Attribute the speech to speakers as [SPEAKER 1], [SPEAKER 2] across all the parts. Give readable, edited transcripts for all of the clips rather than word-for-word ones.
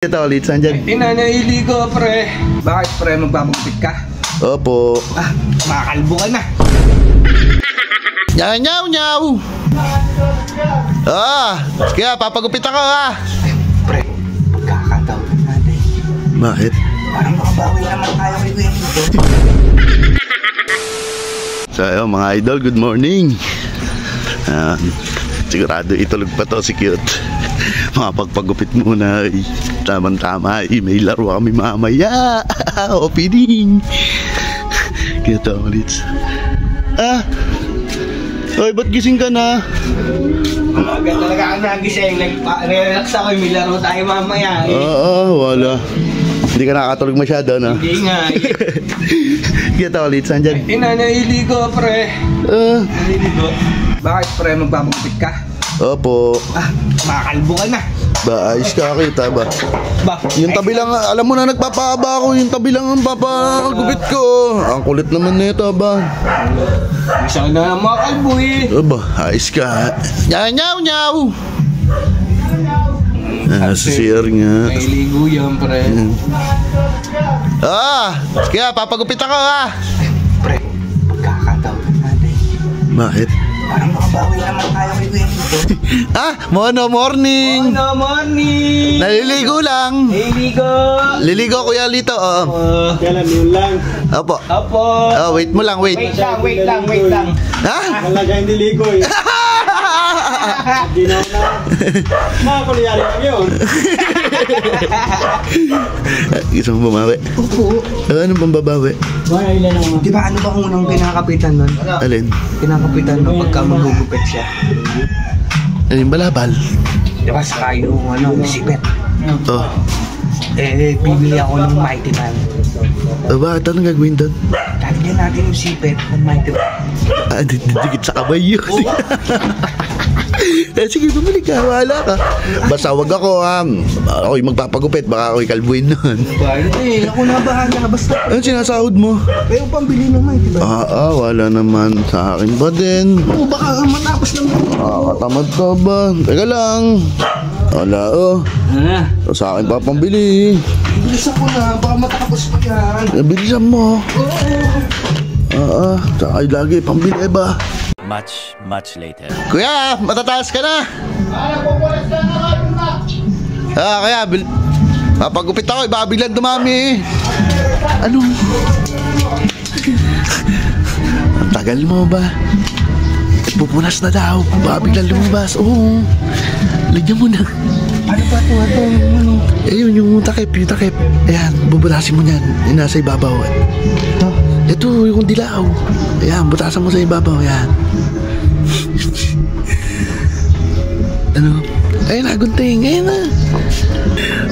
[SPEAKER 1] Ito ulit, saan dyan?
[SPEAKER 2] Inanaili ko, pre. Bakit, pre? Magpapagupit ka?
[SPEAKER 1] Opo.
[SPEAKER 2] Makakalbo ka na.
[SPEAKER 1] Nyaw, nyaw, nyaw. Kaya papagupit ako
[SPEAKER 2] Pre, magkakataon natin.
[SPEAKER 1] Bakit?
[SPEAKER 2] Parang makabawi naman tayo kay Kuya Tito.
[SPEAKER 1] So ayun, mga idol, good morning. Sigurado itulog pa to si Cute. Makapagpagupit muna. Tama-tama, may laro kami mamaya. Opening. Kita ulit. Oy, ba't gising ka na?
[SPEAKER 2] Umaga talaga ako nagising. Nag-relax ako. May laro tayo mamaya.
[SPEAKER 1] Wala. Hindi ka nakakatulog masyado, no?
[SPEAKER 2] Hindi nga.
[SPEAKER 1] Kita ulit, saan dyan?
[SPEAKER 2] Inanaili ko, pre. Inanaili ko. Bakit, pre? Magpapagupit ka?
[SPEAKER 1] Opo.
[SPEAKER 2] Makakalbo ka na.
[SPEAKER 1] Ayos ka, kita ba? Yung tabi lang, alam mo na nagpapahaba ako. Yung tabi lang ang papagupit ko. Ang kulit naman nito ba?
[SPEAKER 2] Isa na lang makakalbo
[SPEAKER 1] ayos ka. Nyaw, nyaw, nyaw. Sir nga.
[SPEAKER 2] Nailigo yan, pre.
[SPEAKER 1] Kaya papagupit ako
[SPEAKER 2] Pre, magkakataon natin.
[SPEAKER 1] Bakit?
[SPEAKER 2] Parang makabawi naman tayo kay Kuya Tito.
[SPEAKER 1] Mono morning.
[SPEAKER 2] Mono morning.
[SPEAKER 1] Naliligo lang. Liligo Kuya Lito.
[SPEAKER 2] Kailan yun lang.
[SPEAKER 1] Opo. Wait mo lang, wait.
[SPEAKER 2] Wait lang.
[SPEAKER 1] Talaga
[SPEAKER 3] hindi ligo Hindi na makakulyari lang yun.
[SPEAKER 1] Gusto mo bumawi?
[SPEAKER 2] Opo.
[SPEAKER 1] Anong pambabawi?
[SPEAKER 2] Di ba ano ba kung unang kinakapitan nun?
[SPEAKER 1] Alin?
[SPEAKER 2] Kinakapitan nun pagka magugupit siya.
[SPEAKER 1] Alin, balabal?
[SPEAKER 2] Di ba saka yung sipet? Bibili ako ng Mighty Man.
[SPEAKER 1] Bakit? Anong gagawin doon?
[SPEAKER 2] Lalagyan natin yung sipet ng Mighty Man.
[SPEAKER 1] Dikit sa kamay yun. Sige, bumalik ka. Wala ka. Basta wag ako ako'y magpapagupit. Baka ako'y kalbuin nun.
[SPEAKER 2] Hindi, ako na bahala. Basta.
[SPEAKER 1] Anong sinasahod mo?
[SPEAKER 2] Pero pambili ng Mighty Man.
[SPEAKER 1] Wala naman. Sa akin ba din?
[SPEAKER 2] Baka matapos naman.
[SPEAKER 1] Katamad ka ba? Teka lang. Wala sa akin pa pambili.
[SPEAKER 2] Bilisan ko na. Baka matapos pa yan.
[SPEAKER 1] Bilisan mo. Saka lagi pambili ba?
[SPEAKER 4] Much later.
[SPEAKER 1] Kuya, matataas ka na. Kaya papagupit ako, biglang dumami. Ano? Ang tagal mo ba? Pupunas na daw. Biglang lumabas. Lagyan mo na.
[SPEAKER 2] Ano ba ito?
[SPEAKER 1] Ayun, yung takip. Ayan, bubutasin mo yan. Yung nasa ibabaw. Ito, yung dilaw. Ayan, butasan mo sa ibabaw. Ayan. Ano? Ayun na, gunting. Ayun na.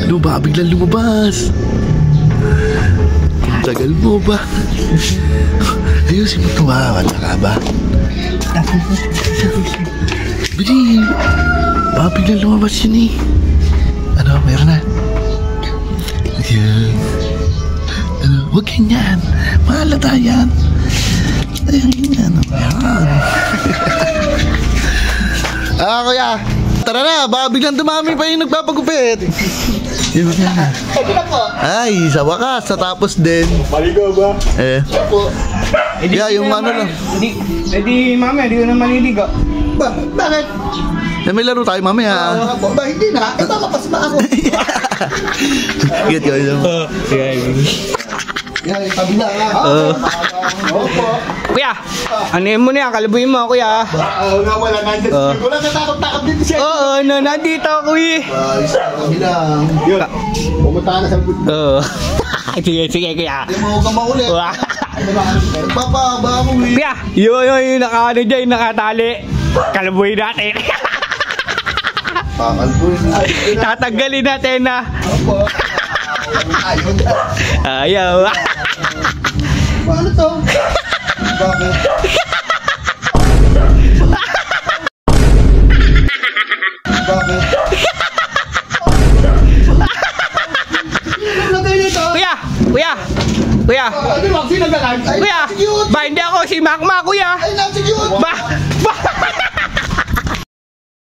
[SPEAKER 1] Ano ba? Biglang lumabas. Tagal mo ba? Ayusin mo ito ba? Wala ka ba? Bili. Biglang lumabas yun Ano? Meron na. Ayan. Ano? Huwag ganyan. Mahalata yan. Ayan. Kuya. Tara na. Baka biglang dumami pa yung nagpapagupit. Yun na. Ay, sa wakas. Tapos din.
[SPEAKER 3] Maligo ba?
[SPEAKER 1] Yung ano lang.
[SPEAKER 2] Hindi, mami. Hindi ko na maliligo. Bakit?
[SPEAKER 1] May laro tayo mamaya.
[SPEAKER 2] Hindi na. Italapas na ako.
[SPEAKER 1] Get ko yun.
[SPEAKER 2] Tabi na Kuya, ano mo na yan? Kalabuhin mo, kuya.
[SPEAKER 3] Wala nandito. Wala natakot-takot dito siya.
[SPEAKER 2] Nandito ako
[SPEAKER 1] Tabi lang.
[SPEAKER 3] Yun. Pumunta ka na sa buto.
[SPEAKER 2] Sige, kuya.
[SPEAKER 1] Hindi mo ka maulit. Nagpapahaba ako
[SPEAKER 2] Kuya, yung nakatali. Kalabuhin natin.
[SPEAKER 1] Pakalbuhin na.
[SPEAKER 2] Tatanggalin natin na. Ayaw.
[SPEAKER 1] Paano to? Bakit?
[SPEAKER 2] Kuya! Ba, hindi ako si Makma, kuya!
[SPEAKER 1] Ay, nasa yun!
[SPEAKER 2] Ba!